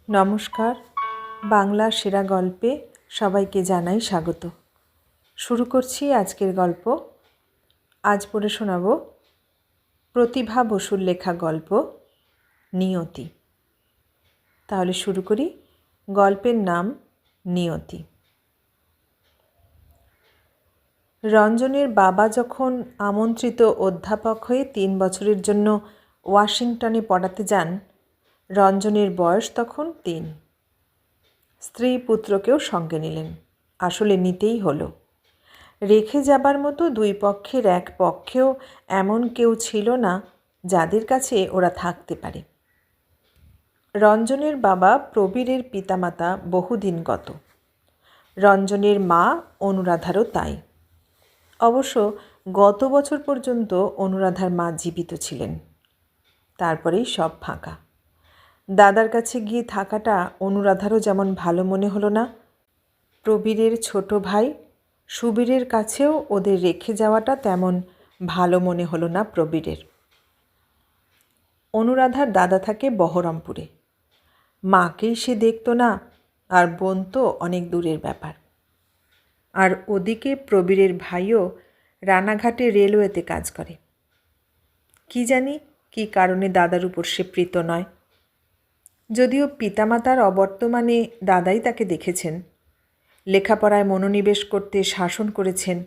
নমস্কার। বাংলা সেরা গল্পে সবাইকে জানাই স্বাগত। শুরু করছি আজকের গল্প। আজ পড়ে শোনাব প্রতিভা বসুর লেখা গল্প নিয়তি। তাহলে শুরু করি। গল্পের নাম নিয়তি। রঞ্জনের বাবা যখন আমন্ত্রিত অধ্যাপক হয়ে 3 বছরের জন্য ওয়াশিংটনে পড়াতে যান, রঞ্জনের বয়স তখন 3। স্ত্রী পুত্রকেও সঙ্গে নিলেন। আসলে নিতেই হলো। রেখে যাবার মতো দুই পক্ষের এক পক্ষেও এমন কেউ ছিল না যাদের কাছে ওরা থাকতে পারে। রঞ্জনের বাবা প্রবীরের পিতামাতা বহুদিনগত। রঞ্জনের মা অনুরাধারও তাই। অবশ্য গত বছর পর্যন্ত অনুরাধার মা জীবিত ছিলেন। তারপরেই সব ফাঁকা। দাদার কাছে গিয়ে থাকাটা অনুরাধারও যেমন ভালো মনে হলো না, প্রবীরের ছোট ভাই সুবীরের কাছেও ওদের রেখে যাওয়াটা তেমন ভালো মনে হলো না প্রবীরের। অনুরাধার দাদা থাকে বহরমপুরে। মাকেই সে দেখত না, আর বোন তো অনেক দূরের ব্যাপার। আর ওদিকে প্রবীরের ভাইও রানাঘাটে রেলওয়েতে কাজ করে। কি জানি কী কারণে দাদার উপর সে প্রীত নয়। যদিও পিতামাতার অবর্তমানে দাদাই তাকে দেখেছেন, লেখাপড়ায় মনোনিবেশ করতে শাসন করেছেন,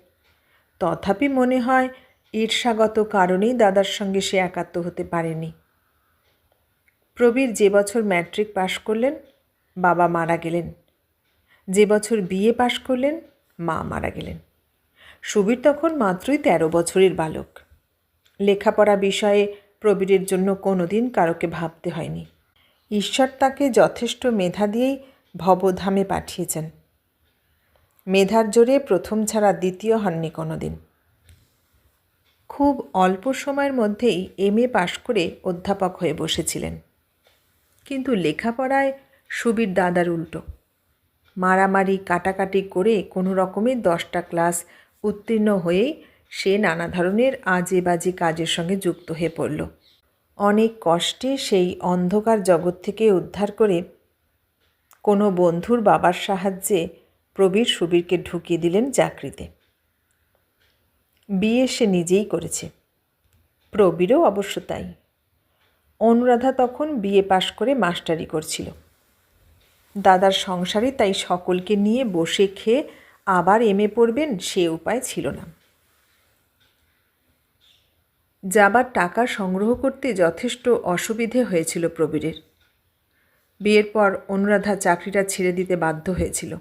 তথাপি মনে হয় ঈর্ষাগত কারণেই দাদার সঙ্গে সে একাত্ম হতে পারেনি। প্রবীর যে বছর ম্যাট্রিক পাশ করলেন, বাবা মারা গেলেন। যে বছর বিএ পাশ করলেন, মা মারা গেলেন। সুবীর তখন মাত্রই 13 বছরের বালক। লেখাপড়া বিষয়ে প্রবীরের জন্য কোনোদিন কারোকে ভাবতে হয়নি। ঈশ্বর তাকে যথেষ্ট মেধা দিয়েই ভবধামে পাঠিয়েছেন। মেধার জোরে প্রথম ছাড়া দ্বিতীয় হননি কোনোদিন। খুব অল্প সময়ের মধ্যেই এমএ পাশ করে অধ্যাপক হয়ে বসেছিলেন। কিন্তু লেখাপড়ায় সুবীর দাদার উল্টো। মারামারি কাটাকাটি করে কোনো রকমে 10টা ক্লাস উত্তীর্ণ হয়েই সে নানা ধরনের আজে বাজে কাজের সঙ্গে যুক্ত হয়ে পড়ল। অনেক কষ্টে সেই অন্ধকার জগৎ থেকে উদ্ধার করে কোনো বন্ধুর বাবার সাহায্যে প্রবীর সুবীরকে ঢুকিয়ে দিলেন চাকরিতে। বিয়ে সে নিজেই করেছে। প্রবীরও অবশ্য তাই। অনুরাধা তখন বিএ পাশ করে মাস্টারি করছিল। দাদার সংসারে তাই সকলকে নিয়ে বসে খেয়ে আবার এমএ পড়বেন সে উপায় ছিল না। যাবার টাকা সংগ্রহ করতে যথেষ্ট অসুবিধে হয়েছিল প্রবীরের। বিয়ের পর অনুরাধা চাকরিটা ছেড়ে দিতে বাধ্য হয়েছিল।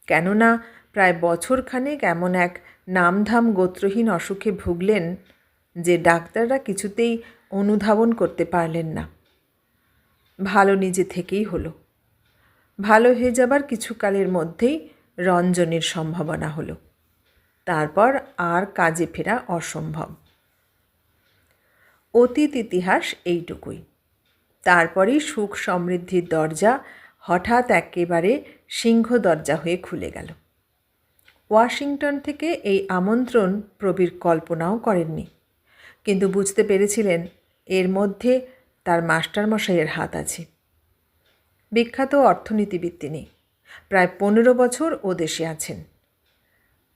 কেননা প্রায় বছরখানেক এমন এক নামধাম গোত্রহীন অসুখে ভুগলেন যে ডাক্তাররা কিছুতেই অনুধাবন করতে পারলেন না। ভালো নিজে থেকেই হলো। ভালো হয়ে যাবার কিছুকালের মধ্যেই রঞ্জনের সম্ভাবনা হলো। তারপর আর কাজে ফেরা অসম্ভব। অতীত ইতিহাস এইটুকুই। তারপরেই সুখ সমৃদ্ধির দরজা হঠাৎ একেবারে সিংহ দরজা হয়ে খুলে গেল। ওয়াশিংটন থেকে এই আমন্ত্রণ প্রবীর কল্পনাও করেননি, কিন্তু বুঝতে পেরেছিলেন এর মধ্যে তার মাস্টারমশাইয়ের হাত আছে। বিখ্যাত অর্থনীতিবিদ তিনি। প্রায় 15 বছর ও দেশে আছেন।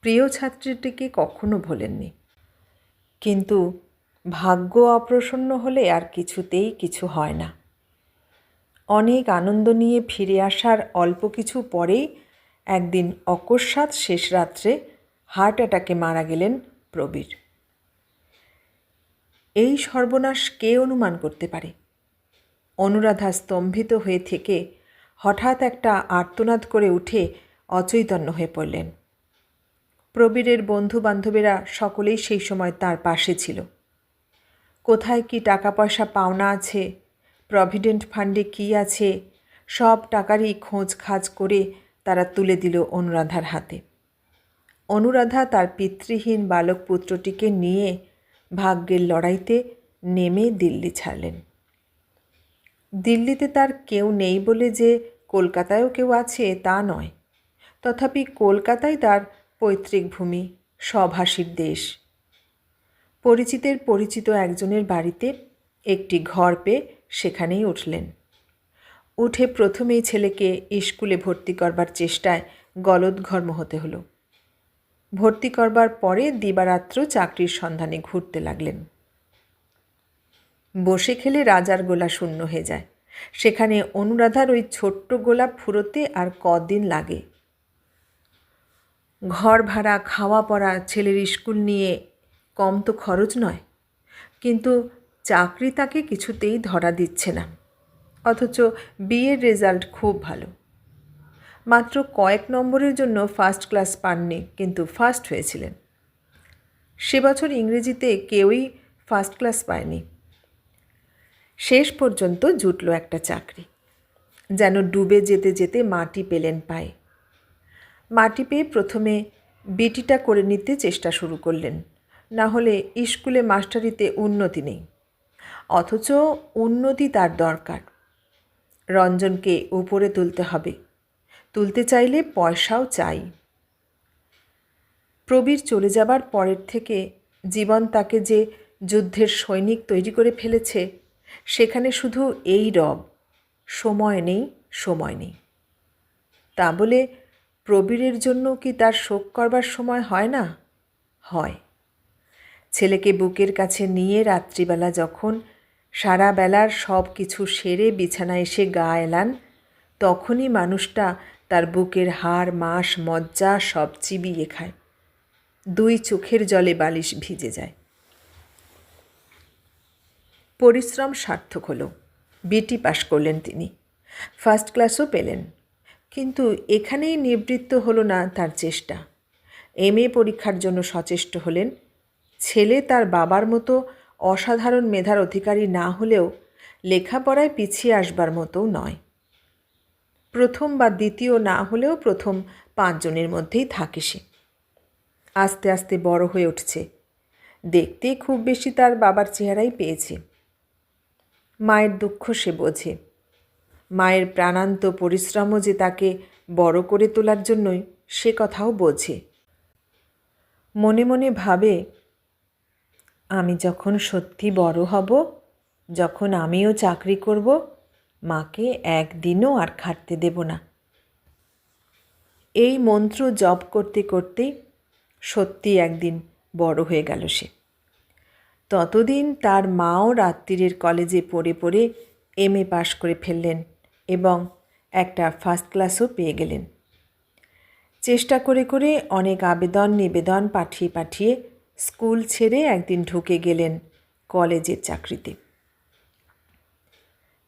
প্রিয় ছাত্রীটিকে কখনো ভোলেননি। কিন্তু ভাগ্য অপ্রসন্ন হলে আর কিছুতেই কিছু হয় না। অনেক আনন্দ নিয়ে ফিরে আসার অল্প কিছু পরেই একদিন অকস্মাৎ শেষ রাত্রে হার্ট অ্যাটাকে মারা গেলেন প্রবীর। এই সর্বনাশ কে অনুমান করতে পারে? অনুরাধা স্তম্ভিত হয়ে থেকে হঠাৎ একটা আর্তনাদ করে উঠে অচৈতন্য হয়ে পড়লেন। প্রবীরের বন্ধু বান্ধবেরা সকলেই সেই সময় তার পাশে ছিল। কোথায় কি টাকা পয়সা পাওনা আছে, প্রভিডেন্ট ফান্ডে কী আছে, সব টাকারই খোঁজ খাজ করে তারা তুলে দিল অনুরাধার হাতে। অনুরাধা তার পিতৃহীন বালক পুত্রটিকে নিয়ে ভাগ্যের লড়াইতে নেমে দিল্লি ছাড়লেন। দিল্লিতে তার কেউ নেই বলে যে কলকাতায়ও কেউ আছে তা নয়। তথাপি কলকাতায় তার পৈতৃক ভূমি, স্বভাষীর দেশ। পরিচিতের পরিচিত একজনের বাড়িতে একটি ঘর পেয়ে সেখানেই উঠলেন। উঠে প্রথমেই ছেলেকে স্কুলে ভর্তি করবার চেষ্টায় গলদঘর্ম হতে হলো। ভর্তি করবার পরে দিবারাত্র চাকরির সন্ধানে ঘুরতে লাগলেন। বসে খেলে রাজার গোলা শূন্য হয়ে যায়, সেখানে অনুরাধার ওই ছোট্ট গোলা ফুরোতে আর কদিন লাগে। ঘর ভাড়া, খাওয়া পড়া, ছেলের স্কুল নিয়ে কম তো খরচ নয়, কিন্তু চাকরি তাকে কিছুতেই ধরা দিচ্ছে না। অথচ বিয়ের রেজাল্ট খুব ভালো। মাত্র কয়েক নম্বরের জন্য ফার্স্ট ক্লাস পাননি, কিন্তু ফার্স্ট হয়েছিলেন। সে বছর ইংরেজিতে কেউই ফার্স্ট ক্লাস পায়নি। শেষ পর্যন্ত জুটল একটা চাকরি। যেন ডুবে যেতে যেতে মাটি পেলেন পায়ে। মাটি পেয়ে প্রথমে বিটিটা করে নিতে চেষ্টা শুরু করলেন, না হলে স্কুলে মাস্টারিতে উন্নতি নেই। অথচ উন্নতি তার দরকার। রঞ্জনকে উপরে তুলতে হবে, তুলতে চাইলে পয়সাও চাই। প্রবীর চলে যাবার পরের থেকে জীবন তাকে যে যুদ্ধের সৈনিক তৈরি করে ফেলেছে, সেখানে শুধু এই রব, সময় নেই, সময় নেই। তা বলে প্রবীরের জন্য কি তার শোক করবার সময় হয় না? হয়। ছেলেকে বুকের কাছে নিয়ে রাত্রিবেলা যখন সারা বেলার সব কিছু সেরে বিছানায় এসে গা এলান, তখনই মানুষটা তার বুকের হাড়, মাঁস, মজ্জা সব চিবিয়ে খায়। দুই চোখের জলে বালিশ ভিজে যায়। পরিশ্রম সার্থক হলো। বিটি পাশ করলেন তিনি, ফার্স্ট ক্লাসও পেলেন। কিন্তু এখানেই নিবৃত্ত হলো না তার চেষ্টা। MA পরীক্ষার জন্য সচেষ্ট হলেন। ছেলে তার বাবার মতো অসাধারণ মেধার অধিকারী না হলেও লেখাপড়ায় পিছিয়ে আসবার মতোও নয়। প্রথম বা দ্বিতীয় না হলেও প্রথম 5 জনের মধ্যেই থাকে সে। আস্তে আস্তে বড় হয়ে উঠছে। দেখতে খুব বেশি তার বাবার চেহারাই পেয়েছে। মায়ের দুঃখ সে বোঝে। মায়ের প্রাণান্ত পরিশ্রমও যে তাকে বড় করে তোলার জন্যই, সে কথাও বোঝে। মনে মনে ভাবে, আমি যখন সত্যি বড় হব, যখন আমিও চাকরি করব, মাকে একদিনও আর খাটতে দেব না। এই মন্ত্র জপ করতে করতেই সত্যি একদিন বড় হয়ে গেল সে। ততদিন তার মাও রাত্রিরের কলেজে পড়ে পড়ে MA পাশ করে ফেললেন এবং একটা ফার্স্ট ক্লাসও পেয়ে গেলেন। চেষ্টা করে করে অনেক আবেদন নিবেদন পাঠিয়ে পাঠিয়ে স্কুল ছেড়ে একদিন ঢুকে গেলেন কলেজের চাকরিতে।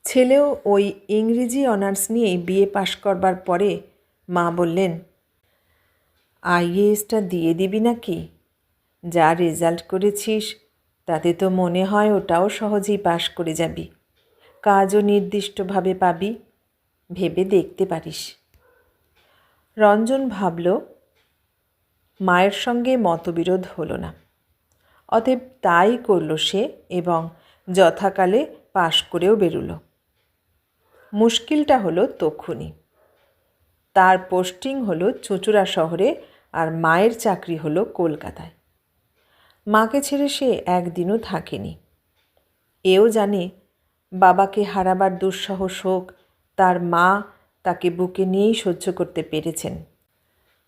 ছেলেও ওই ইংরেজি অনার্স নিয়ে বিএ পাশ করবার পরে মা বললেন, IASটা দিয়ে দিবি নাকি? যা রেজাল্ট করেছিস তাতে তো মনে হয় ওটাও সহজেই পাশ করে যাবি, কাজও নির্দিষ্টভাবে পাবি, ভেবে দেখতে পারিস। রঞ্জন ভাবল, মায়ের সঙ্গে মতবিরোধ হলো না। অতএব তাই করল সে এবং যথাকালে পাশ করেও বেরুল। মুশকিলটা হলো তখনই। তার পোস্টিং হলো চুঁচুড়া শহরে আর মায়ের চাকরি হলো কলকাতায়। মাকে ছেড়ে সে একদিনও থাকেনি। এও জানে বাবাকে হারাবার দুঃসহ শোক তার মা তাকে বুকে নিয়েই সহ্য করতে পেরেছেন।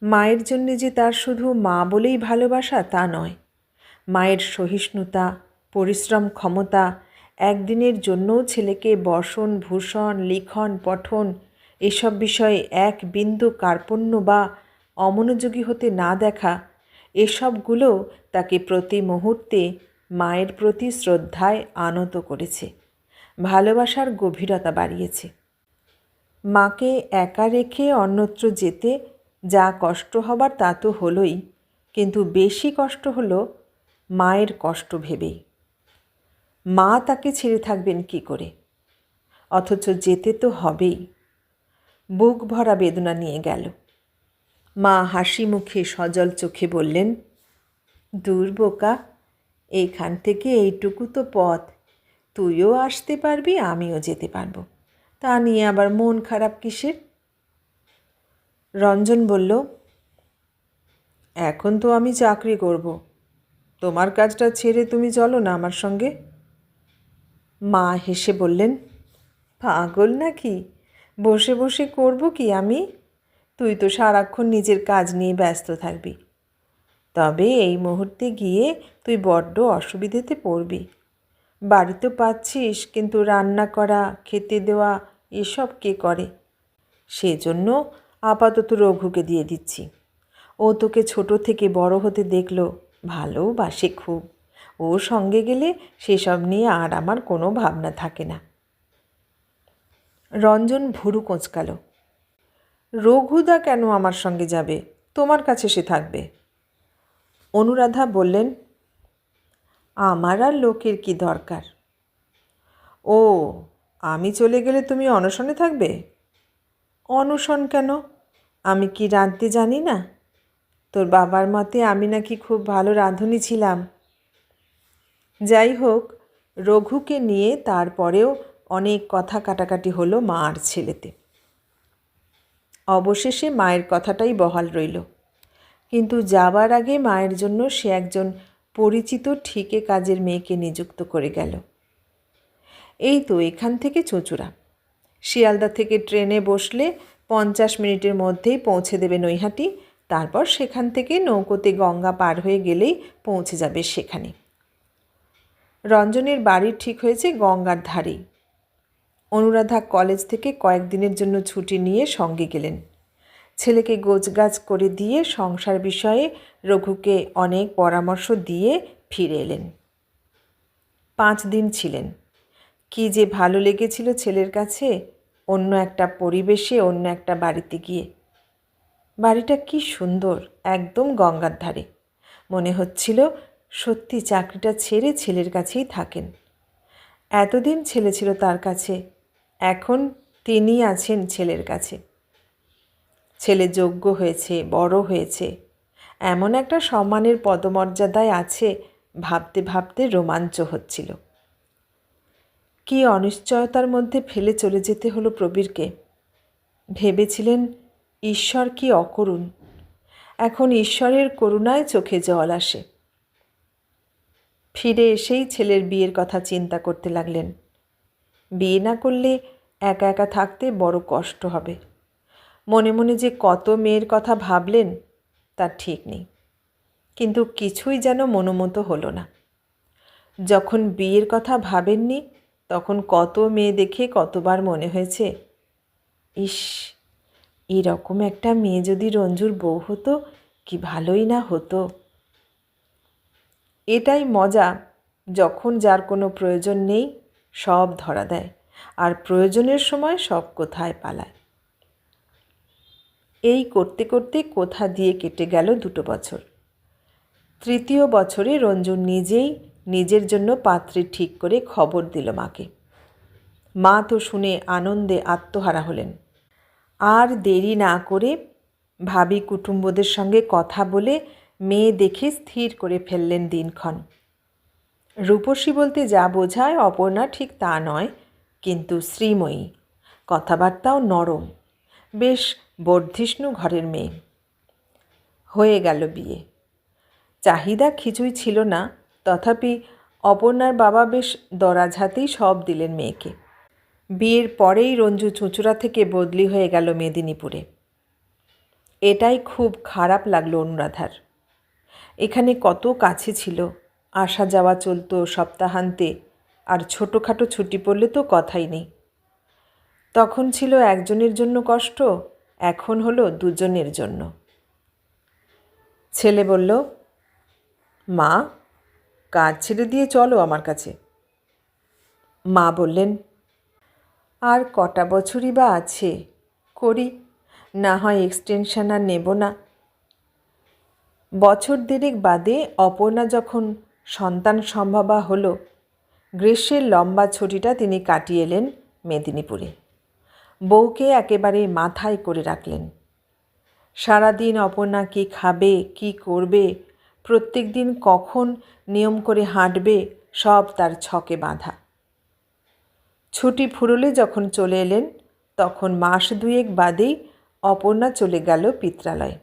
মায়ের জন্যে যে তার শুধু মা বলেই ভালোবাসা তা নয়। মায়ের সহিষ্ণুতা, পরিশ্রম ক্ষমতা, একদিনের জন্যও ছেলেকে বসন ভূষণ, লিখন পঠন এসব বিষয়ে এক বিন্দু কার্পণ্য বা অমনোযোগী হতে না দেখা, এসবগুলো তাকে প্রতি মুহূর্তে মায়ের প্রতি শ্রদ্ধায় আনত করেছে, ভালোবাসার গভীরতা বাড়িয়েছে। মাকে একা রেখে অন্যত্র যেতে যা কষ্ট হবার তা তো হলোই, কিন্তু বেশি কষ্ট হলো মায়ের কষ্ট ভেবেই। মা তাকে ছেড়ে থাকবেন কি করে? অথচ যেতে তো হবেই। বুক ভরা বেদনা নিয়ে গেল। মা হাসি মুখে সজল চোখে বললেন, দূর বোকা, এইখান থেকে এইটুকু তো পথ, তুইও আসতে পারবি, আমিও যেতে পারবো, তা নিয়ে আবার মন খারাপ কিসের? রঞ্জন বলল, এখন তো আমি চাকরি করব, তোমার কাজটা ছেড়ে তুমি চলো না আমার সঙ্গে। মা হেসে বললেন, পাগল নাকি? বসে বসে করব কি আমি? তুই তো সারাক্ষণ নিজের কাজ নিয়ে ব্যস্ত থাকবি। তবে এই মুহূর্তে গিয়ে তুই বড্ড অসুবিধেতে পড়বি। বাড়ি তো পাচ্ছিস, কিন্তু রান্না করা, খেতে দেওয়া এসব কে করে? সেজন্য আপাতত রঘুকে দিয়ে দিচ্ছি। ও তোকে ছোট থেকে বড় হতে দেখলো, ভালোবাসে খুব। ওর সঙ্গে গেলে সেসব নিয়ে আর আমার কোনো ভাবনা থাকে না। রঞ্জন ভুরু কোঁচকাল। রঘুদা কেন আমার সঙ্গে যাবে? তোমার কাছে সে থাকবে। অনুরাধা বললেন, আমার আর লোকের কি দরকার? ও, আমি চলে গেলে তুমি অনশনে থাকবে? অনশন কেন? আমি কি রাঁধতে জানি না? তোর বাবার মতে আমি নাকি খুব ভালো রাঁধুনি ছিলাম। যাই হোক, রঘুকে নিয়ে তারপরেও অনেক কথা কাটাকাটি হলো মা আর ছেলেতে। অবশেষে মায়ের কথাটাই বহাল রইল, কিন্তু যাবার আগে মায়ের জন্য সে একজন পরিচিত ঠিকে কাজের মেয়েকে নিযুক্ত করে গেল। এই তো এখান থেকে চুঁচুড়া। শিয়ালদা থেকে ট্রেনে বসলে 50 মিনিটের মধ্যেই পৌঁছে দেবে নৈহাটি। তারপর সেখান থেকে নৌকোতে গঙ্গা পার হয়ে গেলেই পৌঁছে যাবে সেখানে। রঞ্জনের বাড়ি ঠিক হয়েছে গঙ্গার ধারেই। অনুরাধা কলেজ থেকে কয়েকদিনের জন্য ছুটি নিয়ে সঙ্গে গেলেন। ছেলেকে গোছগাছ করে দিয়ে সংসার বিষয়ে রঘুকে অনেক পরামর্শ দিয়ে ফিরে এলেন। 5 দিন ছিলেন। কি যে ভালো লেগেছিল ছেলের কাছে, অন্য একটা পরিবেশে, অন্য একটা বাড়িতে গিয়ে। বাড়িটা কি সুন্দর, একদম গঙ্গার ধারে। মনে হচ্ছিল সত্যি চাকরিটা ছেড়ে ছেলের কাছেই থাকেন। এতদিন ছেলে ছিল তার কাছে, এখন তিনি আছেন ছেলের কাছে। ছেলে যোগ্য হয়েছে, বড় হয়েছে, এমন একটা সম্মানের পদমর্যাদায় আছে, ভাবতে ভাবতে রোমাঞ্চ হচ্ছিল। কি অনিশ্চয়তার মধ্যে ফেলে চলে যেতে হলো প্রবীরকে। ভেবেছিলেন ঈশ্বর কি অকরুণ, এখন ঈশ্বরের করুণায় চোখে জল আসে। ফিরে এসেই ছেলের বিয়ের কথা চিন্তা করতে লাগলেন। বিয়ে না করলে একা একা থাকতে বড় কষ্ট হবে। মনে মনে যে কত মেয়ের কথা ভাবলেন তার ঠিক নেই, কিন্তু কিছুই যেন মনোমতো হলো না। যখন বিয়ের কথা ভাবেননি তখন কত মেয়ে দেখে কতবার মনে হয়েছে, ইস, এরকম একটা মেয়ে যদি রঞ্জুর বউ হতো কি ভালোই না হতো। এটাই মজা, যখন যার কোনো প্রয়োজন নেই সব ধরা দেয়, আর প্রয়োজনের সময় সব কোথায় পালায়। এই করতে করতে কোথা দিয়ে কেটে গেল 2 বছর। 3য় বছরে রঞ্জু নিজেই নিজের জন্য পাত্রী ঠিক করে খবর দিল মাকে। মা তো শুনে আনন্দে আত্মহারা হলেন। আর দেরি না করে ভাবি কুটুম্বদের সঙ্গে কথা বলে মেয়ে দেখে স্থির করে ফেললেন দিনক্ষণ। রূপসী বলতে যা বোঝায় অপর্ণা ঠিক তা নয়, কিন্তু শ্রীময়ী, কথাবার্তাও নরম, বেশ বর্ধিষ্ণু ঘরের মেয়ে। হয়ে গেল বিয়ে। চাহিদা কিছুই ছিল না, তথাপি অপর্ণার বাবা বেশ দরাজ হাতেই সব দিলেন মেয়েকে। বিয়ের পরেই রঞ্জু চুঁচুড়া থেকে বদলি হয়ে গেল মেদিনীপুরে। এটাই খুব খারাপ লাগলো অনুরাধার। এখানে কত কাছে ছিল, আসা যাওয়া চলতো সপ্তাহান্তে, আর ছোটোখাটো ছুটি পড়লে তো কথাই নেই। তখন ছিল একজনের জন্য কষ্ট, এখন হলো দুজনের জন্য। ছেলে বলল, মা, কাজ ছেড়ে দিয়ে চলো আমার কাছে। মা বললেন, আর কটা বছরই বা আছে, করি, না হয় এক্সটেনশন আর নেব না। বছর দেড়েক বাদে অপর্ণা যখন সন্তান সম্ভবা হলো, গ্রীষ্মের লম্বা ছুটিটা তিনি কাটিয়ে এলেন মেদিনীপুরে। বউকে একেবারে মাথায় করে রাখলেন। সারাদিন অপর্ণা কী খাবে, কি করবে, প্রত্যেক দিন কখন নিয়ম করে হাঁটবে, সব তার ছকে বাঁধা। ছুটি ফুরলে যখন চলে এলেন, তখন মাস 2 বাদেই অপর্ণা চলে গেল পিত্রালয়ে।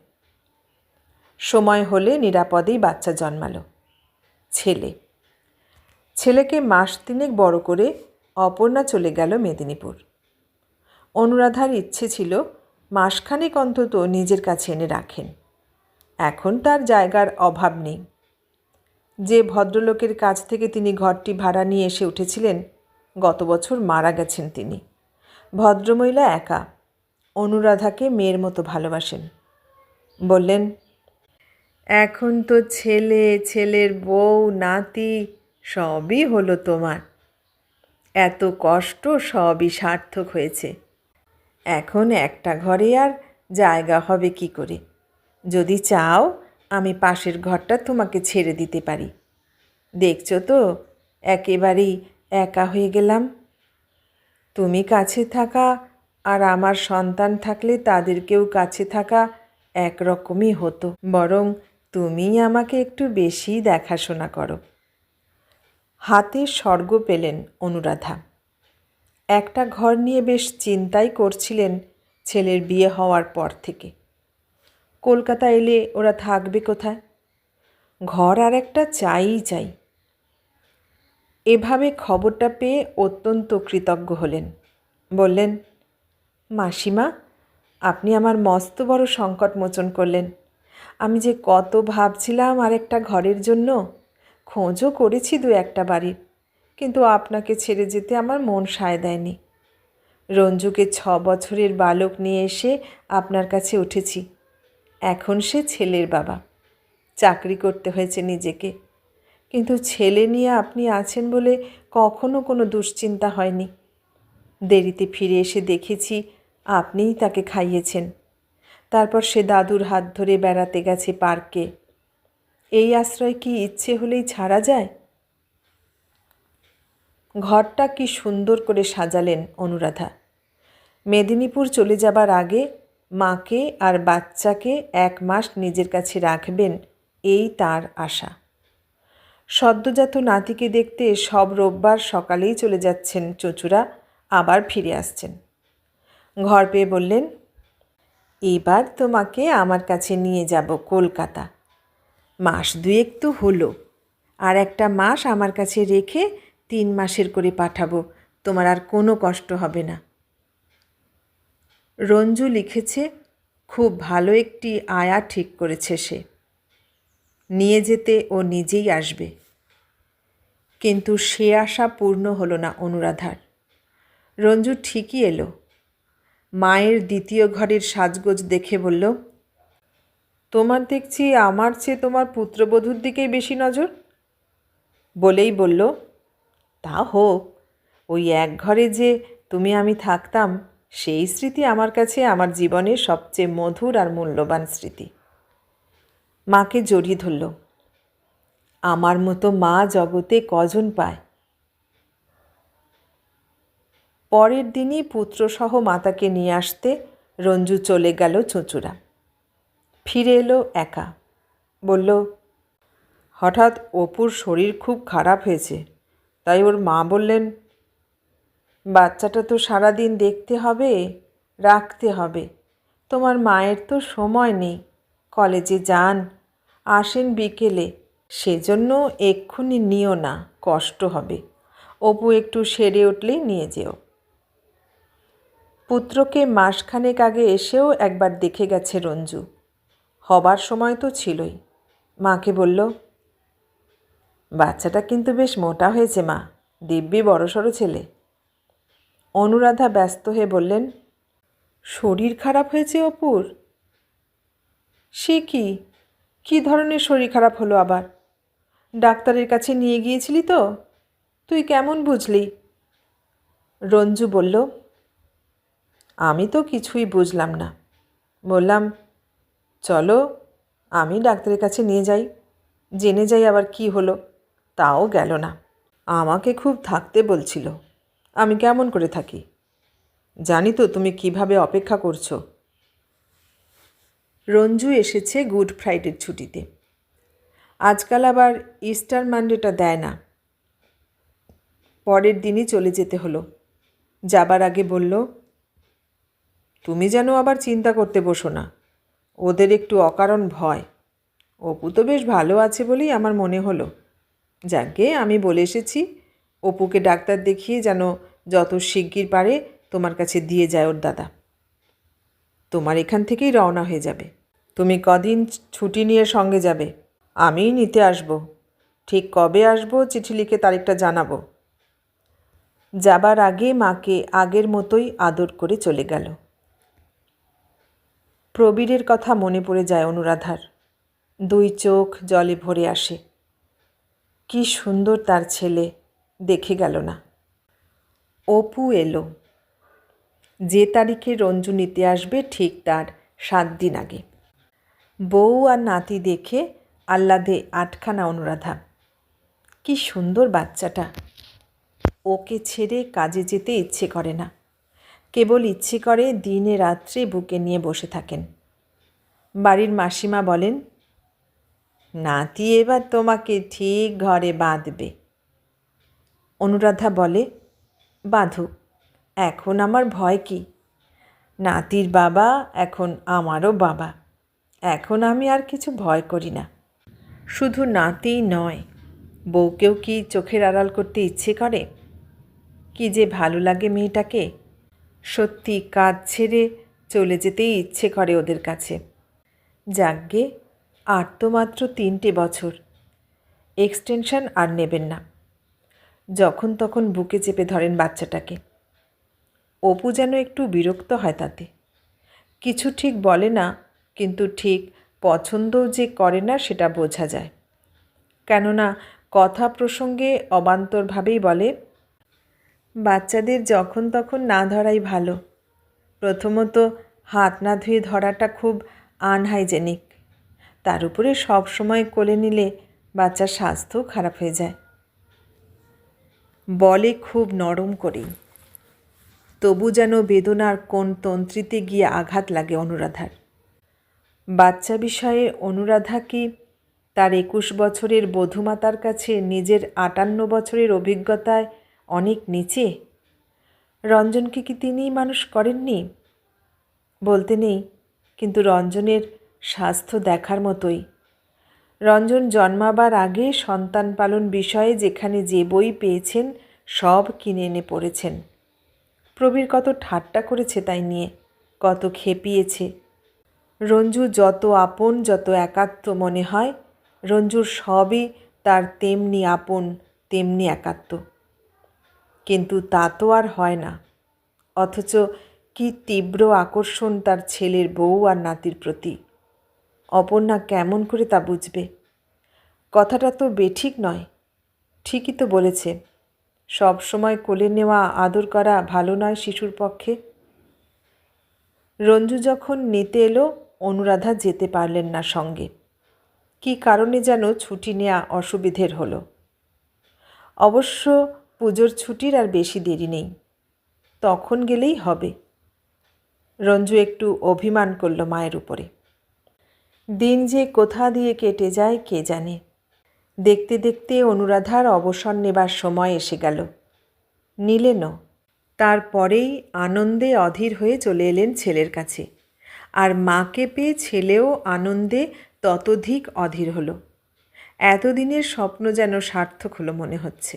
সময় হলে নিরাপদেই বাচ্চা জন্মালো, ছেলে। ছেলেকে মাস 3 বড় করে অপর্ণা চলে গেল মেদিনীপুর। অনুরাধার ইচ্ছে ছিল মাসখানেক অন্তত নিজের কাছে এনে রাখেন। এখন তার জায়গার অভাব নেই। যে ভদ্রলোকের কাছ থেকে তিনি ঘরটি ভাড়া নিয়ে এসে উঠেছিলেন, গত বছর মারা গেছেন তিনি। ভদ্রমহিলা একা অনুরাধাকে মেয়ের মতো ভালোবাসেন। বললেন, এখন তো ছেলে, ছেলের বউ, নাতি সবই হলো তোমার। এত কষ্ট সবই সার্থক হয়েছে। এখন একটা ঘরে আর জায়গা হবে কি করে? যদি চাও আমি পাশের ঘরটা তোমাকে ছেড়ে দিতে পারি। দেখছো তো একেবারেই একা হয়ে গেলাম। তুমি কাছে থাকা আর আমার সন্তান থাকলে তাদেরকেও কাছে থাকা একরকমই হতো, বরং তুমিই আমাকে একটু বেশি দেখাশোনা করো। হাতে স্বর্গ পেলেন অনুরাধা। একটা ঘর নিয়ে বেশ চিন্তাই করছিলেন ছেলের বিয়ে হওয়ার পর থেকে। কলকাতা এলে ওরা থাকবে কোথায়? ঘর আর একটা চাই। এভাবে খবরটা পেয়ে অত্যন্ত কৃতজ্ঞ হলেন। বললেন, মাসিমা, আপনি আমার মস্ত বড় সংকট মোচন করলেন। আমি যে কত ভাবছিলাম আর একটা ঘরের জন্য, খোঁজও করেছি দু একটা বাড়ির, কিন্তু আপনাকে ছেড়ে যেতে আমার মন সায় দেয়নি। রঞ্জুকে 6 বছরের বালক নিয়ে এসে আপনার কাছে উঠেছি। এখন সে ছেলের বাবা, চাকরি করতে হয়েছে নিজেকে, কিন্তু ছেলে নিয়ে আপনি আছেন বলে কখনো কোনো দুশ্চিন্তা হয়নি। দেরিতে ফিরে এসে দেখেছি আপনিই তাকে খাইয়েছেন। তারপর সে দাদুর হাত ধরে বেড়াতে গেছে পার্কে। এই আশ্রয় কি ইচ্ছে হলেই ছাড়া যায়? ঘরটা কি সুন্দর করে সাজালেন অনুরাধা। মেদিনীপুর চলে যাবার আগে মাকে আর বাচ্চাকে 1 মাস নিজের কাছে রাখবেন, এই তার আশা। সদ্যজাত নাতিকে দেখতে সব রোববার সকালেই চলে যাচ্ছেন চচুরা, আবার ফিরে আসছেন। ঘর পেয়ে বললেন, এবার তোমাকে আমার কাছে নিয়ে যাব কলকাতা। মাস 2 তো হলো, আর একটা মাস আমার কাছে রেখে 3 মাসের করে পাঠাবো। তোমার আর কোনো কষ্ট হবে না। রঞ্জু লিখেছে, খুব ভালো একটি আয়া ঠিক করেছে সে। নিয়ে যেতে ও নিজেই আসবে। কিন্তু সে আশা পূর্ণ হলো না অনুরাধার। রঞ্জু ঠিকই এলো। মায়ের দ্বিতীয় ঘরের সাজগোজ দেখে বলল, তোমার দেখছি আমার চেয়ে তোমার পুত্রবধূর দিকেই বেশি নজর। বলেই বলল, তা হোক, ওই এক ঘরে যে তুমি আমি থাকতাম, সেই স্মৃতি আমার কাছে আমার জীবনের সবচেয়ে মধুর আর মূল্যবান স্মৃতি। মাকে জড়িয়ে ধরল। আমার মতো মা জগতে কজন পায়। পরের দিনই পুত্রসহ মাতাকে নিয়ে আসতে রঞ্জু চলে গেল চুঁচুড়া। ফিরে এলো একা। বলল, হঠাৎ অপুর শরীর খুব খারাপ হয়েছে, তাই ওর মা বললেন, বাচ্চাটা তো সারাদিন দেখতে হবে, রাখতে হবে। তোমার মায়ের তো সময় নেই, কলেজে যান, আসেন বিকেলে, সেজন্য এক্ষুনি নিও না, কষ্ট হবে। অপু একটু সেরে উঠলেই নিয়ে যেও। পুত্রকে মাসখানেক আগে এসেও একবার দেখে গেছে রঞ্জু। হবার সময় তো ছিলই। মাকে বলল, বাচ্চাটা কিন্তু বেশ মোটা হয়েছে মা, দিব্যি বড়সড় ছেলে। অনুরাধা ব্যস্ত হয়ে বললেন, শরীর খারাপ হয়েছে অপুর? সে কি ধরনের শরীর খারাপ হলো আবার? ডাক্তারের কাছে নিয়ে গিয়েছিলি তো? তুই কেমন বুঝলি? রঞ্জু বলল, আমি তো কিছুই বুঝলাম না। বললাম, চলো আমি ডাক্তারের কাছে নিয়ে যাই, জেনে যাই আবার কি হলো। তাও গেল না। আমাকে খুব থাকতে বলছিল। আমি কেমন করে থাকি? জানি তো তুমি কিভাবে অপেক্ষা করছো। রঞ্জু এসেছে গুড ফ্রাইডের ছুটিতে। আজকাল আবার ইস্টার মানডেটা দেয় না। পরের দিনই চলে যেতে হলো। যাবার আগে বলল, তুমি যেন আবার চিন্তা করতে বসো না। ওদের একটু অকারণ ভয়। অপু তো বেশ ভালো আছে বলেই আমার মনে হলো। যাকে আমি বলে এসেছি অপুকে ডাক্তার দেখিয়ে যেন যত শিগগির পারে তোমার কাছে দিয়ে যায় ওর দাদা। তোমার এখান থেকেই রওনা হয়ে যাবে। তুমি কদিন ছুটি নিয়ে সঙ্গে যাবে, আমিই নিতে আসব। ঠিক কবে আসব চিঠি লিখে তারিখটা জানাবো। যাবার আগে মাকে আগের মতোই আদর করে চলে গেল। প্রবীরের কথা মনে পড়ে যায় অনুরাধার। দুই চোখ জলে ভরে আসে। কি সুন্দর তার ছেলে, দেখে গেল না। অপু এলো। যে তারিখে রঞ্জু নিতে আসবে ঠিক তার 7 দিন আগে। বউ আর নাতি দেখে আহ্লাদে আটখানা অনুরাধা। কি সুন্দর বাচ্চাটা। ওকে ছেড়ে কাজে যেতে ইচ্ছে করে না, কেবল ইচ্ছে করে দিনে রাত্রে বুকে নিয়ে বসে থাকেন। বাড়ির মাসিমা বলেন, নাতি এবার তোমাকে ঠিক ঘরে বাঁধবে। অনুরাধা বলে, বাঁধুক, এখন আমার ভয় কি? নাতির বাবা এখন আমারও বাবা, এখন আমি আর কিছু ভয় করি না। শুধু নাতিই নয়, বউকেও কি চোখের আড়াল করতে ইচ্ছে করে? কি যে ভালো লাগে মেয়েটাকে। সত্যি কাজ ছেড়ে চলে যেতেই ইচ্ছে করে ওদের কাছে। যাকগে, আর তো মাত্র 3টে বছর, এক্সটেনশন আর নেবেন না। যখন তখন বুকে চেপে ধরেন বাচ্চাটাকে। অপু যেন একটু বিরক্ত হয় তাতে। কিছু ঠিক বলে না, কিন্তু ঠিক পছন্দও যে করে না সেটা বোঝা যায়। কেননা কথা প্রসঙ্গে অবান্তরভাবেই বলে, বাচ্চাদের যখন তখন না ধরাই ভালো। প্রথমত হাত না ধুয়ে ধরাটা খুব আনহাইজেনিক। তার উপরে সব সময় কোলে নিলে বাচ্চার স্বাস্থ্যও খারাপ হয়ে যায়। বলে খুব নরম করেই, তবু যেন বেদনার কোন তন্ত্রীতে গিয়ে আঘাত লাগে অনুরাধার। বাচ্চা বিষয়ে অনুরাধা কি তার 21 বছরের বধূমাতার কাছে নিজের 58 বছরের অভিজ্ঞতায় অনেক নিচে? রঞ্জনকে কি তিনিই মানুষ করেননি? বলতে নেই, কিন্তু রঞ্জনের স্বাস্থ্য দেখার মতোই। রঞ্জন জন্মাবার আগে সন্তান পালন বিষয়ে যেখানে যে বই পেয়েছেন সব কিনে এনে পড়েছেন। প্রবীর কত ঠাট্টা করেছে তাই নিয়ে, কত খেপিয়েছে। রঞ্জু যত আপন, যত একাত্ম মনে হয়, রঞ্জুর সবই তার তেমনি আপন, তেমনি একাত্ম। কিন্তু তা তো আর হয় না। অথচ কি তীব্র আকর্ষণ তার ছেলের বউ আর নাতির প্রতি। অপর্ণা কেমন করে তা বুঝবে? কথাটা তো বেঠিক নয়। ঠিকই তো বলেছে, সব সময় কোলে নেওয়া আদর করা ভালো নয় শিশুর পক্ষে। রঞ্জু যখন নিতে এলো, অনুরাধা যেতে পারলেন না সঙ্গে। কি কারণে যেন ছুটি নেওয়া অসুবিধের হলো। অবশ্য পুজোর ছুটির আর বেশি দেরি নেই, তখন গেলেই হবে। রঞ্জু একটু অভিমান করল মায়ের উপরে। দিন যে কোথা দিয়ে কেটে যায় কে জানে। দেখতে দেখতে অনুরাধার অবসর নেবার সময় এসে গেল। নিলেনও। তারপরেই আনন্দে অধীর হয়ে চলে এলেন ছেলের কাছে। আর মাকে পেয়ে ছেলেও আনন্দে ততোধিক অধীর হলো। এতদিনের স্বপ্ন যেন সার্থক হলো মনে হচ্ছে।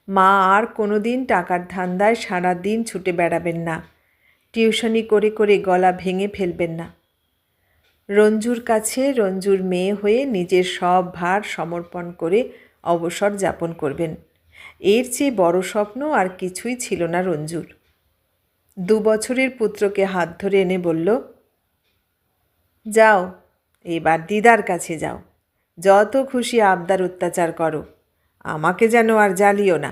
মা আর কোনো দিন টাকার ধান্দায় সারা দিন ছুটে বেড়াবেন না, টিউশনি করে করে গলা ভেঙে ফেলবেন না। রঞ্জুর কাছে রঞ্জুর মেয়ে হয়ে নিজের সব ভার সমর্পণ করে অবসর যাপন করবেন। এর চেয়ে বড় স্বপ্ন আর কিছুই ছিল না রঞ্জুর। 2 বছরের পুত্রকে হাত ধরে এনে বলল, যাও এবার দিদার কাছে যাও, যত খুশি আবদার অত্যাচার করো, আমাকে যেন আর জ্বালিও না।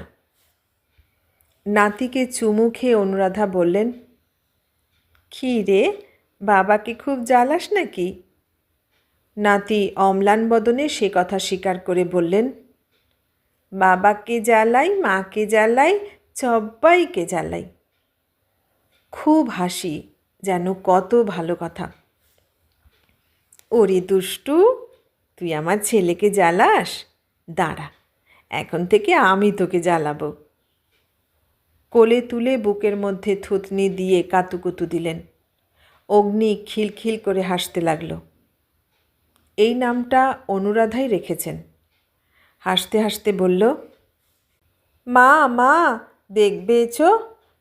নাতিকে চুমু খেয়ে অনুরাধা বললেন, কী রে, বাবাকে খুব জ্বালাস নাকি? নাতি অম্লান বদনে সে কথা স্বীকার করে বললেন, বাবাকে জ্বালাই, মাকে জ্বালাই, সব্বাইকে জ্বালাই। খুব হাসি, যেন কত ভালো কথা। ওরে দুষ্টু, তুই আমার ছেলেকে জ্বালাস? দাঁড়া, এখন থেকে আমি তোকে জ্বালাবো। কোলে তুলে বুকের মধ্যে থুতনি দিয়ে কাতুকুতু দিলেন। অগ্নি খিলখিল করে হাসতে লাগল। এই নামটা অনুরাধাই রেখেছেন। হাসতে হাসতে বলল, মা মা, দেখবে এছো,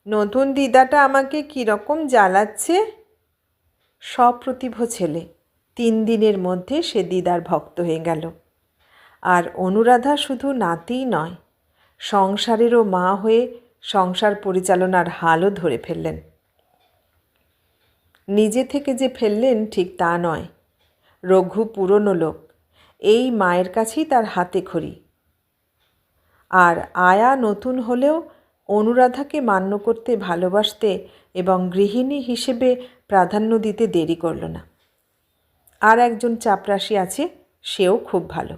নতুন দিদাটা আমাকে কীরকম জ্বালাচ্ছে। সপ্রতিভ ছেলে, 3 দিনের মধ্যে সে দিদার ভক্ত হয়ে গেল। আর অনুরাধা শুধু নাতিই নয়, সংসারেরও মা হয়ে সংসার পরিচালনার হালও ধরে ফেললেন। নিজে থেকে যে ফেললেন ঠিক তা নয়। রঘু পুরনো লোক, এই মায়ের কাছেই তার হাতে খড়ি। আর আয়া নতুন হলেও অনুরাধাকে মান্য করতে, ভালোবাসতে এবং গৃহিণী হিসেবে প্রাধান্য দিতে দেরি করল না। আর একজন চাপরাশি আছে, সেও খুব ভালো।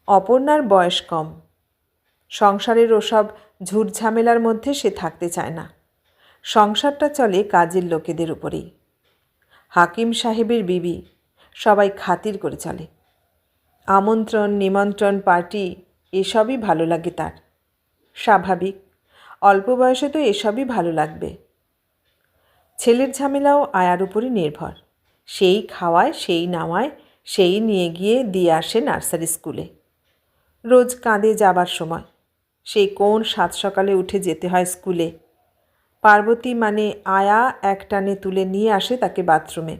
অপর্ণার বয়স কম, সংসারের ওসব ঝুটঝামেলার মধ্যে সে থাকতে চায় না। সংসারটা চলে কাজের লোকেদের উপরেই। হাকিম সাহেবের বিবি, সবাই খাতির করে চলে। আমন্ত্রণ, নিমন্ত্রণ, পার্টি এসবই ভালো লাগে তার। স্বাভাবিক, অল্প বয়সে তো এসবই ভালো লাগবে। ছেলের ঝামেলাও আয়ার উপরই নির্ভর। সেই খাওয়ায়, সেই নামায়, সেই নিয়ে গিয়ে দিয়ে আসে নার্সারি স্কুলে। রোজ কাঁদে যাবার সময়। সেই কোন 7 সকালে উঠে যেতে হয় স্কুলে। পার্বতী মানে আয়া একটানে তুলে নিয়ে আসে তাকে বাথরুমে।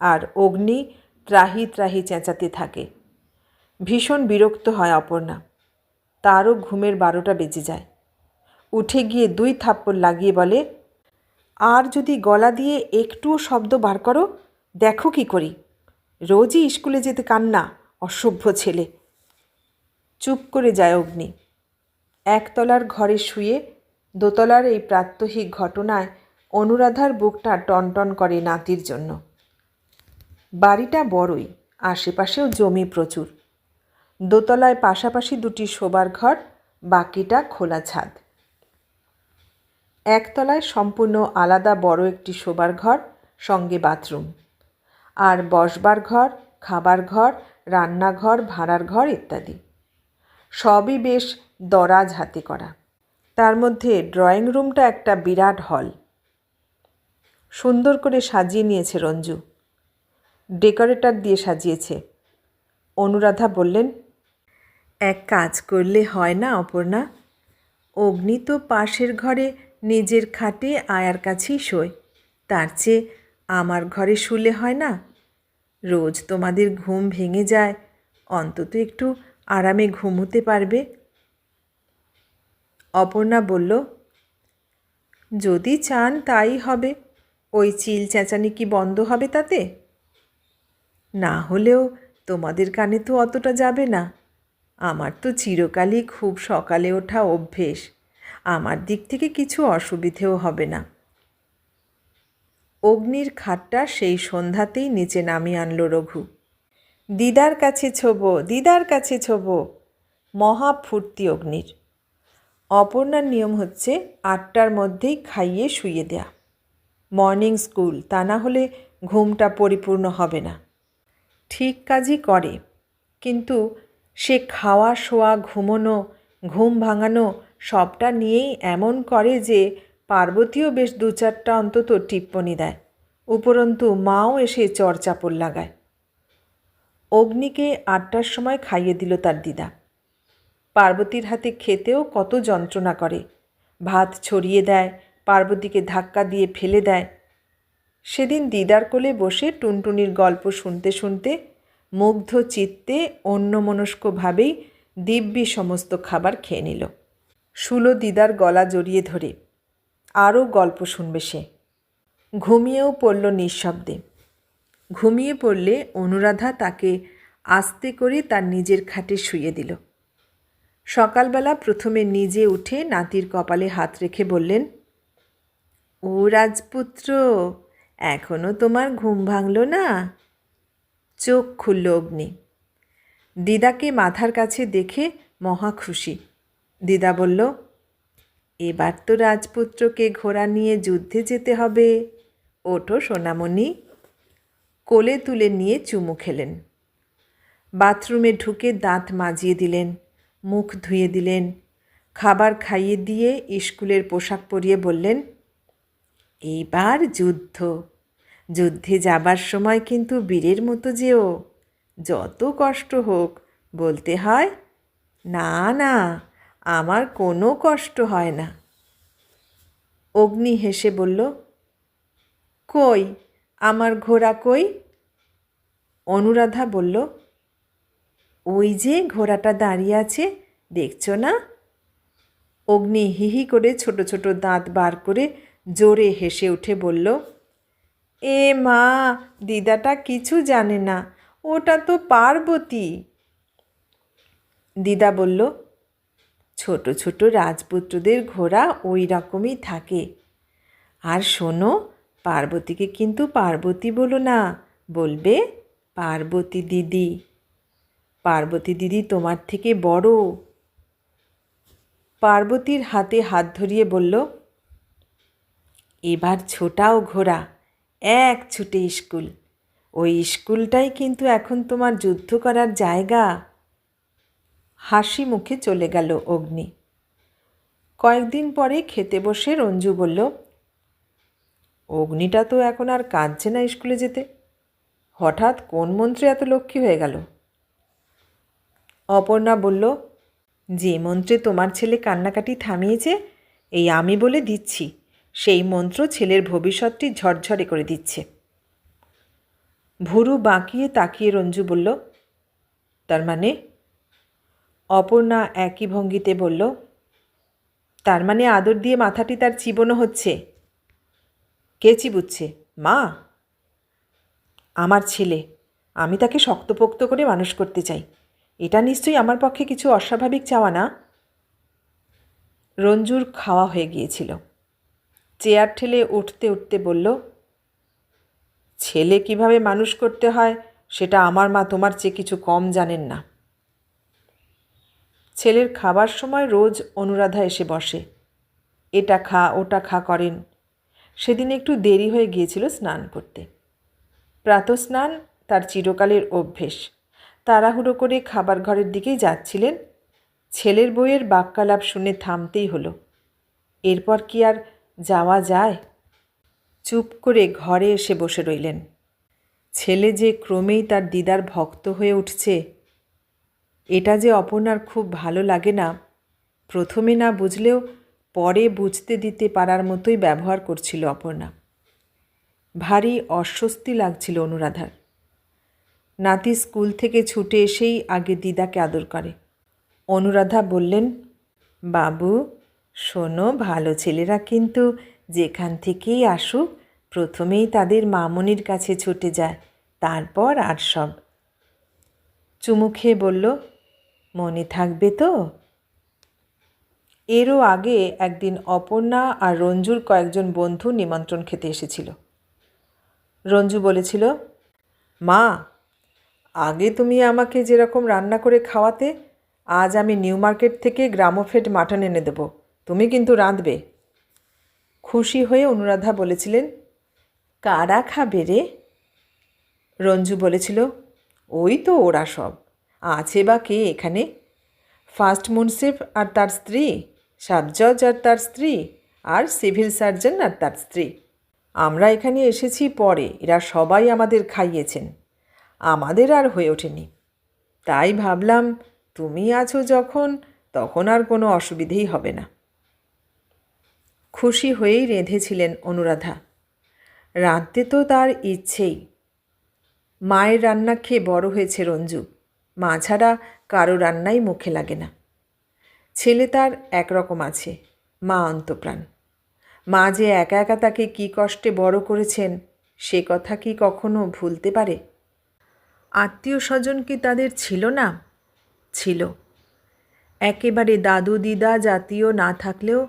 আর অগ্নি ত্রাহি ত্রাহি চেঁচাতে থাকে। ভীষণ বিরক্ত হয় অপর্ণা। তারও ঘুমের 12টা বেজে যায়। উঠে গিয়ে 2 থাপ্পড় লাগিয়ে বলে, আর যদি গলা দিয়ে একটুও শব্দ বার করো, দেখো কি করি। রোজই স্কুলে যেতে কান্না, অসভ্য ছেলে। চুপ করে যায় অগ্নি। একতলার ঘরে শুয়ে দোতলার এই প্রাত্যহিক ঘটনায় অনুরাধার বুকটা টনটন করে নাতির জন্য। বাড়িটা বড়ই, আশেপাশেও জমি প্রচুর। দোতলায় পাশাপাশি 2টি শোবার ঘর, বাকিটা খোলা ছাদ। একতলায় সম্পূর্ণ আলাদা বড় একটি শোবার ঘর, সঙ্গে বাথরুম। আর বসবার ঘর, খাবার ঘর, রান্নাঘর, ভাঁড়ার ঘর ইত্যাদি। সবই বেশ দরাজ হাতে করা। তার মধ্যে ড্রয়িং রুমটা একটা বিরাট হল। সুন্দর করে সাজিয়ে নিয়েছে রঞ্জু। ডেকোরেটর দিয়ে সাজিয়েছে। অনুরাধা বললেন, এক কাজ করলে হয় না অপর্ণা? অগ্নি তো পাশের ঘরে নিজের খাটে আয়ার কাছেই শোয়। তার চেয়ে আমার ঘরে শুলে হয় না? রোজ তোমাদের ঘুম ভেঙে যায়, অন্তত একটু আরামে ঘুমোতে পারবে। অপর্ণা বলল, যদি চান তাই হবে। ওই চিল চেঁচানি কি বন্ধ হবে তাতে? না হলেও তোমাদের কানে তো অতটা যাবে না। আমার তো চিরকালই খুব সকালে ওঠা অভ্যেস। আমার দিক থেকে কিছু অসুবিধেও হবে না। অগ্নির খাটটা সেই সন্ধ্যাতেই নিচে নামিয়ে আনল রঘু। দিদার কাছে ছোবো, দিদার কাছে ছোবো। মহা ফুর্তি অগ্নির। অপর্ণার নিয়ম হচ্ছে 8টার মধ্যেই খাইয়ে শুইয়ে দেয়া। মর্নিং স্কুল, তা না হলে ঘুমটা পরিপূর্ণ হবে না। ঠিক কাজই করে, কিন্তু সে খাওয়া, শোয়া, ঘুমোনো, ঘুম ভাঙানো সবটা নিয়েই এমন করে যে পার্বতীও বেশ 2-4টা অন্তত টিপ্পনি দেয়। উপরন্তু মাও এসে চড়চাপড় লাগায়। অগ্নিকে 8টার সময় খাইয়ে দিল তার দিদা। পার্বতীর হাতে খেতেও কত যন্ত্রণা করে। ভাত ছড়িয়ে দেয়, পার্বতীকে ধাক্কা দিয়ে ফেলে দেয়। সেদিন দিদার কোলে বসে টুনটুনির গল্প শুনতে শুনতে মুগ্ধ চিত্তে অন্যমনস্কভাবেই দিব্যি সমস্ত খাবার খেয়ে নিল। শুলো দিদার গলা জড়িয়ে ধরে। আরও গল্প শুনবে সে। ঘুমিয়েও পড়ল নিঃশব্দে। ঘুমিয়ে পড়লে অনুরাধা তাকে আস্তে করে তার নিজের খাটে শুইয়ে দিল। সকালবেলা প্রথমে নিজে উঠে নাতির কপালে হাত রেখে বললেন, ও রাজপুত্র, এখনো তোমার ঘুম ভাঙল না? চোখ খুলল অগ্নি। দিদাকে মাথার কাছে দেখে মহা খুশি। দিদা বলল, এবার তো রাজপুত্রকে ঘোড়া নিয়ে যুদ্ধে যেতে হবে। ওঠো সোনামণি। কোলে তুলে নিয়ে চুমু খেলেন। বাথরুমে ঢুকে দাঁত মাজিয়ে দিলেন, মুখ ধুয়ে দিলেন, খাবার খাইয়ে দিয়ে স্কুলের পোশাক পরিয়ে বললেন, এইবার যুদ্ধ। যুদ্ধে যাবার সময় কিন্তু বীরের মতো যেও। যত কষ্ট হোক বলতে হয়, না না, আমার কোনো কষ্ট হয় না। অগ্নি হেসে বলল, কই আমার ঘোড়া কই? অনুরাধা বলল, ওই যে ঘোড়াটা দাঁড়িয়ে আছে, দেখছো না? অগ্নি হিহি করে ছোট ছোট দাঁত বার করে জোরে হেসে উঠে বলল, এ মা, দিদাটা কিছু জানে না, ওটা তো পার্বতী। দিদা বলল, ছোট ছোট রাজপুত্রদের ঘোড়া ওই রকমই থাকে। আর শোনো, পার্বতীকে কিন্তু পার্বতী বলো না, বলবে পার্বতী দিদি। পার্বতী দিদি তোমার থেকে বড়। পার্বতীর হাতে হাত ধরিয়ে বলল, এবার ছোটাও ঘোড়া, এক ছুটে স্কুল। ওই স্কুলটাই কিন্তু এখন তোমার যুদ্ধ করার জায়গা। হাসি মুখে চলে গেল অগ্নি। কয়েকদিন পরে খেতে বসে রঞ্জু বলল, অগ্নিটা তো এখন আর কাঁদছে না স্কুলে যেতে, হঠাৎ কোন মন্ত্রে এত লক্ষ্মী হয়ে গেল? অপর্ণা বলল, যে মন্ত্রে তোমার ছেলে কান্নাকাটি থামিয়েছে, এই আমি বলে দিচ্ছি, সেই মন্ত্র ছেলের ভবিষ্যৎটি ঝরঝরে করে দিচ্ছে। ভুরু বাঁকিয়ে তাকিয়ে রঞ্জু বলল, তার মানে? অপর্ণা একই ভঙ্গিতে বলল, তার মানে আদর দিয়ে মাথাটি তার চিবোনো হচ্ছে। কে চিবুচ্ছে? মা? আমার ছেলে। আমি তাকে শক্তপোক্ত করে মানুষ করতে চাই। এটা নিশ্চয়ই আমার পক্ষে কিছু অস্বাভাবিক চাওয়া না। রঞ্জুর খাওয়া হয়ে গিয়েছিল। চেয়ার ঠেলে উঠতে উঠতে বলল, ছেলে কিভাবে মানুষ করতে হয় সেটা আমার মা তোমার চেয়ে কিছু কম জানেন না। ছেলের খাবার সময় রোজ অনুরাধা এসে বসে, এটা খা ওটা খা করেন। সেদিন একটু দেরি হয়ে গিয়েছিল স্নান করতে। প্রাতঃস্নান তার চিরকালের অভ্যেস। তাড়াহুড়ো করে খাবার ঘরের দিকেই যাচ্ছিলেন, ছেলের বউয়ের বাক্যালাপ শুনে থামতেই হলো। এরপর কি আর যাওয়া যায়? চুপ করে ঘরে এসে বসে রইলেন। ছেলে যে ক্রমেই তার দিদার ভক্ত হয়ে উঠছে, এটা যে অপর্ণার খুব ভালো লাগে না, প্রথমে না বুঝলেও পরে বুঝতে দিতে পারার মতোই ব্যবহার করছিল অপর্ণা। ভারী অস্বস্তি লাগছিল অনুরাধার। নাতি স্কুল থেকে ছুটে এসেই আগে দিদাকে আদর করে। অনুরাধা বললেন, বাবু শোনো, ভালো ছেলেরা কিন্তু যেখান থেকেই আসুক প্রথমেই তাদের মামনির কাছে ছুটে যায়, তারপর আর সব। চুমু খেয়ে বলল, মনে থাকবে তো? এরও আগে একদিন অপর্ণা আর রঞ্জুর কয়েকজন বন্ধু নিমন্ত্রণ খেতে এসেছিল। রঞ্জু বলেছিল, মা, আগে তুমি আমাকে যেরকম রান্না করে খাওয়াতে, আজ আমি নিউ মার্কেট থেকে গ্রামোফেড মাটন এনে দেব, তুমি কিন্তু রাঁধবে। খুশি হয়ে অনুরাধা বলেছিলেন, কারা খাবে রে? রঞ্জু বলেছিল, ওই তো ওরা সব। আছে বা কে এখানে? ফার্স্ট মুন্সিফ আর তার স্ত্রী, সাব জজ আর তার স্ত্রী, আর সিভিল সার্জন আর তার স্ত্রী। আমরা এখানে এসেছি পরে, এরা সবাই আমাদের খাইয়েছেন, আমাদের আর হয়ে ওঠেনি। তাই ভাবলাম তুমি আছো যখন, তখন আর কোনো অসুবিধেই হবে না। খুশি হয়েই রেঁধেছিলেন অনুরাধা। রাঁধতে তো তার ইচ্ছেই। মায়ের রান্না খেয়ে বড় হয়েছে রঞ্জু, মা ছাড়া কারো রান্নাই মুখে লাগে না। ছেলে তার একরকম আছে, মা অন্তপ্রাণ। মা যে একা একা তাকে কী কষ্টে বড় করেছেন সে কথা কি কখনো ভুলতে পারে? আত্মীয় স্বজন কি তাদের ছিল না? ছিল। একেবারে দাদু দিদা জাতীয় না থাকলেও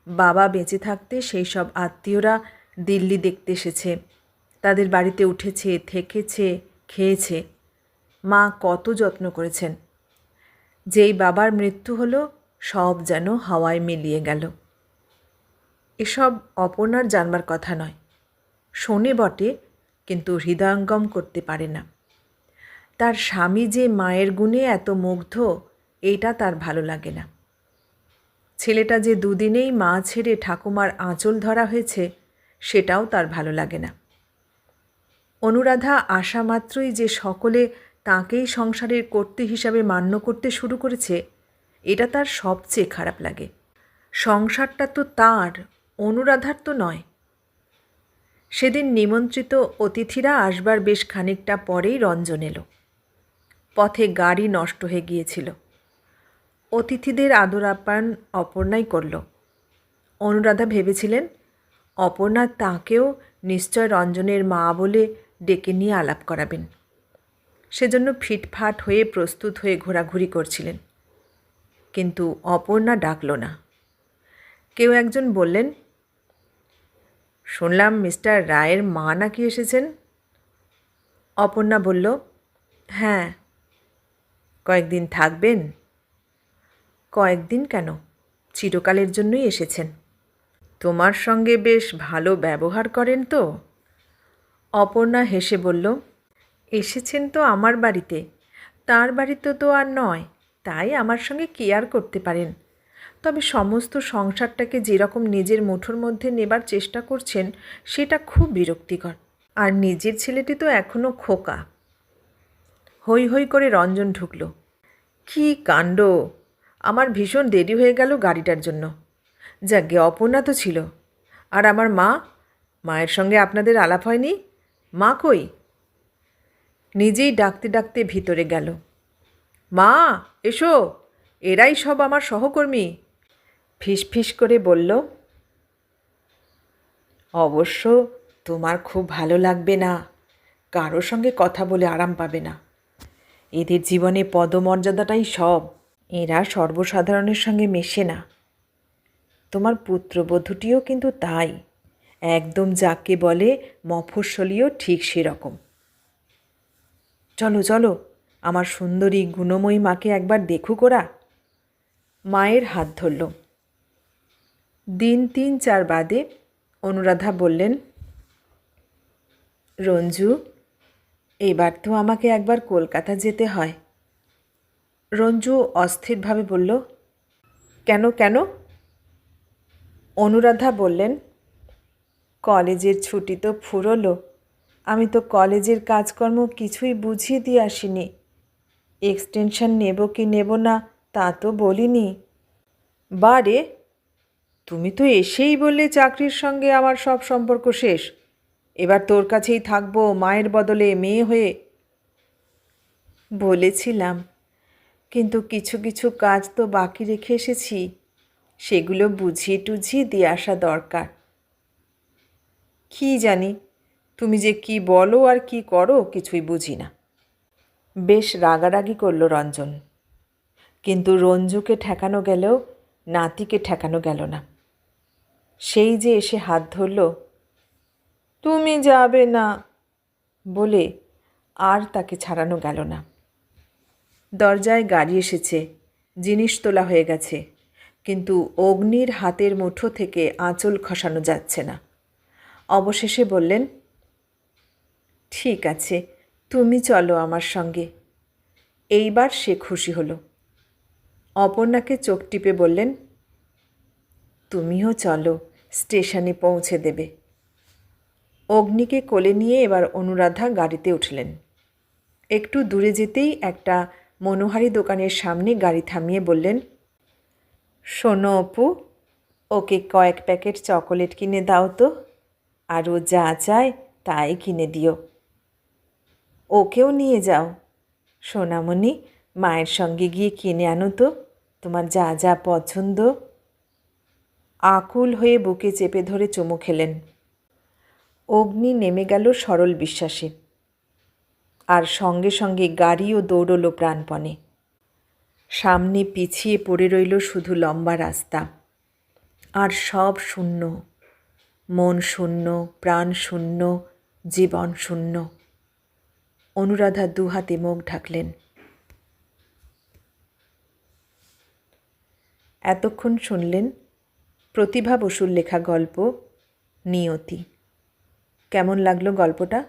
বাবা বেঁচে থাকতে সেই সব আত্মীয়রা দিল্লি দেখতে এসেছে, তাদের বাড়িতে উঠেছে, থেকেছে, খেয়েছে। মা কত যত্ন করেছেন। যেই বাবার মৃত্যু হলো সব যেন হাওয়ায় মিলিয়ে গেল। এসব অপর্ণার জানবার কথা নয়। শোনে বটে, কিন্তু হৃদয়ঙ্গম করতে পারে না। তার স্বামী যে মায়ের গুণে এত মুগ্ধ, এইটা তার ভালো লাগে না। ছেলেটা যে দুদিনেই মা ছেড়ে ঠাকুমার আঁচল ধরা হয়েছে, সেটাও তার ভালো লাগে না। অনুরাধা আশা মাত্রই যে সকলে তাঁকেই সংসারের কর্ত্রী হিসাবে মান্য করতে শুরু করেছে, এটা তার সবচেয়ে খারাপ লাগে। সংসারটা তো তাঁর, অনুরাধার তো নয়। সেদিন নিমন্ত্রিত অতিথিরা আসবার বেশ খানিকটা পরেই রঞ্জন এলো। পথে গাড়ি নষ্ট হয়ে গিয়েছিল। অতিথিদের আদর আপ্যায়ন অপর্ণাই করল। অনুরাধা ভেবেছিলেন অপর্ণা তাঁকেও নিশ্চয় রঞ্জনের মা বলে ডেকে নিয়ে আলাপ করাবেন। সেজন্য ফিটফাট হয়ে প্রস্তুত হয়ে ঘোরাঘুরি করছিলেন। কিন্তু অপর্ণা ডাকল না। কেউ একজন বললেন, শুনলাম মিস্টার রায়ের মা নাকি এসেছেন। অপর্ণা বলল, হ্যাঁ। কয়েকদিন থাকবেন? কয়েকদিন কেন, চিরকালের জন্যই এসেছেন। তোমার সঙ্গে বেশ ভালো ব্যবহার করেন তো? অপর্ণা হেসে বলল, এসেছেন তো আমার বাড়িতে, তার বাড়িতে তো আর নয়, তাই আমার সঙ্গে কেয়ার করতে পারেন। তবে সমস্ত সংসারটাকে যেরকম নিজের মুঠোর মধ্যে নেবার চেষ্টা করছেন সেটা খুব বিরক্তিকর। আর নিজের ছেলেটি তো এখনও খোকা। হৈ হৈ করে রঞ্জন ঢুকল। কী কাণ্ড! আমার ভীষণ দেরি হয়ে গেল গাড়িটার জন্য। যাকে অপর্ণা তো ছিল। আর আমার মা, মায়ের সঙ্গে আপনাদের আলাপ হয়নি? মা কই? নিজেই ডাকতে ডাকতে ভিতরে গেল। মা এসো, এরাই সব আমার সহকর্মী। ফিসফিস করে বলল, অবশ্য তোমার খুব ভালো লাগবে না, কারোর সঙ্গে কথা বলে আরাম পাবে না। এদের জীবনে পদমর্যাদাটাই সব। এরা সর্বসাধারণের সঙ্গে মেশে না। তোমার পুত্রবধূটিও কিন্তু তাই, একদম যাকে বলে মফস্বলীয়, ঠিক সেরকম। চলো চলো, আমার সুন্দরী গুণময়ী মাকে একবার দেখুক ওরা। মায়ের হাত ধরল। দিন ৩-৪ বাদে অনুরাধা বললেন, রঞ্জু, এবার তো আমাকে একবার কলকাতা যেতে হয়। রঞ্জু অস্থিরভাবে বলল, কেন কেন? অনুরাধা বললেন, কলেজের ছুটি তো ফুরোলো, আমি তো কলেজের কাজকর্ম কিছুই বুঝিয়ে দিয়ে আসিনি। এক্সটেনশন নেব কি নেব না তা তো বলিনি। বারে, তুমি তো এসেই বললে চাকরির সঙ্গে আমার সব সম্পর্ক শেষ, এবার তোর কাছেই থাকবো মায়ের বদলে মেয়ে হয়ে। বলেছিলাম, কিন্তু কিছু কিছু কাজ তো বাকি রেখে এসেছি, সেগুলো বুঝিয়ে টুঝিয়ে দিয়ে আসা দরকার। কী জানি, তুমি যে কি বলো আর কি করো কিছুই বুঝি না। বেশ রাগারাগি করল রঞ্জন, কিন্তু রঞ্জুকে ঠেকানো গেলেও নাতিকে ঠেকানো গেল না। সেই যে এসে হাত ধরল, তুমি যাবে না বলে, আর তাকে ছাড়ানো গেল না। দরজায় গাড়ি এসেছে, জিনিস তোলা হয়ে গেছে, কিন্তু অগ্নির হাতের মুঠো থেকে আঁচল খসানো যাচ্ছে না। অবশেষে বললেন, ঠিক আছে, তুমি চলো আমার সঙ্গে। এইবার সে খুশি হলো। অপর্ণাকে চোখ টিপে বললেন, তুমিও চলো, স্টেশনে পৌঁছে দেবে। অগ্নিকে কোলে নিয়ে এবার অনুরাধা গাড়িতে উঠলেন। একটু দূরে যেতেই একটা মনোহারি দোকানের সামনে গাড়ি থামিয়ে বললেন, শোনো অপু, ওকে কয়েক প্যাকেট চকোলেট কিনে দাও তো, আর ও যা চায় তাই কিনে দিও। ওকেও নিয়ে যাও সোনামণি, মায়ের সঙ্গে গিয়ে কিনে আনো তো তোমার যা যা পছন্দ। আকুল হয়ে বুকে চেপে ধরে চুমু খেলেন। অগ্নি নেমে গেল সরল বিশ্বাসে, আর সঙ্গে সঙ্গে গাড়িও দৌড়ল প্রাণপণে। সামনে পিছিয়ে পড়ে রইল শুধু লম্বা রাস্তা, আর সব শূন্য, মন শূন্য, প্রাণ শূন্য, জীবন শূন্য। অনুরাধা দুহাতে মুখ ঢাকলেন। এতক্ষণ শুনলেন প্রতিভা বসুর লেখা গল্প নিয়তি। কেমন লাগলো গল্পটা?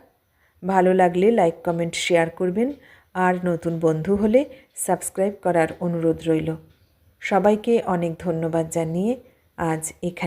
ভালো লাগলে লাইক, কমেন্ট, শেয়ার করবেন, আর নতুন বন্ধু হলে সাবস্ক্রাইব করার অনুরোধ রইল। সবাইকে অনেক ধন্যবাদ জানিয়ে আজ এখানে